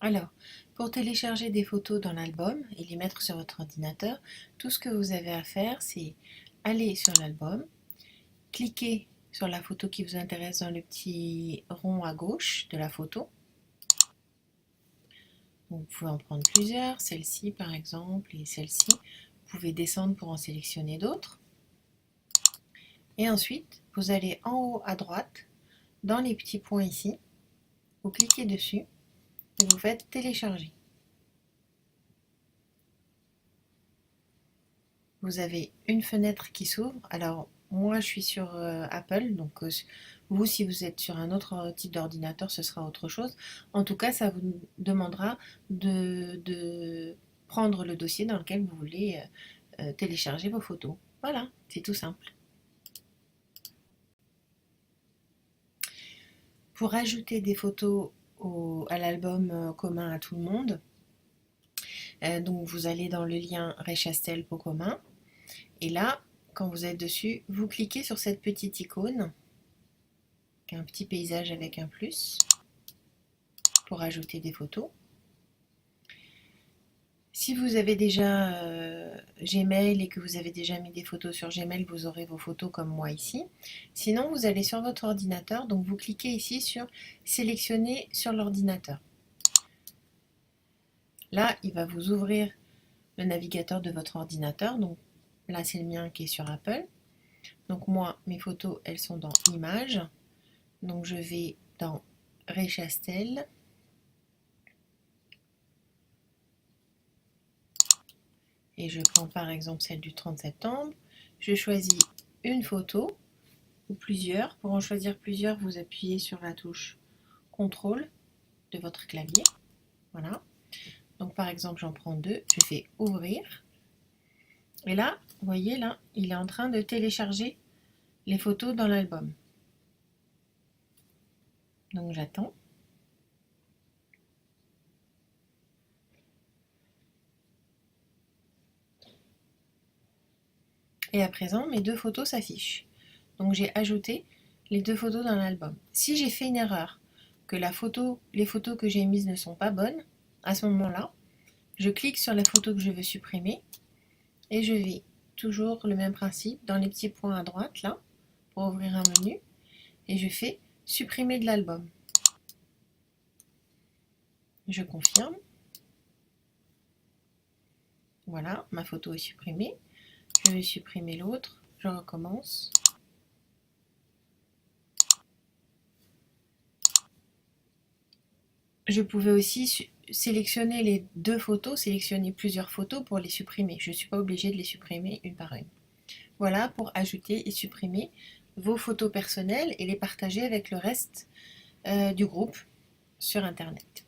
Alors, pour télécharger des photos dans l'album et les mettre sur votre ordinateur, tout ce que vous avez à faire, c'est aller sur l'album, cliquer sur la photo qui vous intéresse dans le petit rond à gauche de la photo. Donc, vous pouvez en prendre plusieurs, celle-ci par exemple et celle-ci. Vous pouvez descendre pour en sélectionner d'autres. Et ensuite, vous allez en haut à droite, dans les petits points ici, vous cliquez dessus et vous faites télécharger. Vous avez une fenêtre qui s'ouvre. Alors, moi, je suis sur Apple, donc vous, si vous êtes sur un autre type d'ordinateur, ce sera autre chose. En tout cas, ça vous demandera de prendre le dossier dans lequel vous voulez télécharger vos photos. Voilà, c'est tout simple. Pour ajouter des photos à l'album commun à tout le monde, donc vous allez dans le lien Rechastel pour commun. Et là, quand vous êtes dessus, vous cliquez sur cette petite icône, qui est un petit paysage avec un plus, pour ajouter des photos. Si vous avez déjà Gmail et que vous avez déjà mis des photos sur Gmail, vous aurez vos photos comme moi ici. Sinon, vous allez sur votre ordinateur, donc vous cliquez ici sur sélectionner sur l'ordinateur. Là, il va vous ouvrir le navigateur de votre ordinateur. Donc là, c'est le mien qui est sur Apple. Donc moi, mes photos, elles sont dans Images. Donc je vais dans Rechastel. Et je prends par exemple celle du 30 septembre. Je choisis une photo ou plusieurs. Pour en choisir plusieurs, vous appuyez sur la touche CTRL de votre clavier. Voilà. Donc par exemple, j'en prends deux. Je fais ouvrir. Et là, vous voyez, là, il est en train de télécharger les photos dans l'album. Donc j'attends. Et à présent, mes deux photos s'affichent. Donc j'ai ajouté les deux photos dans l'album. Si j'ai fait une erreur, que les photos que j'ai mises ne sont pas bonnes, à ce moment-là, je clique sur la photo que je veux supprimer et je vais toujours le même principe dans les petits points à droite là pour ouvrir un menu et je fais supprimer de l'album. Je confirme. Voilà, ma photo est supprimée. Je vais supprimer l'autre. Je recommence. Je pouvais aussi sélectionner les deux photos, sélectionner plusieurs photos pour les supprimer. Je ne suis pas obligée de les supprimer une par une. Voilà pour ajouter et supprimer vos photos personnelles et les partager avec le reste du groupe sur Internet.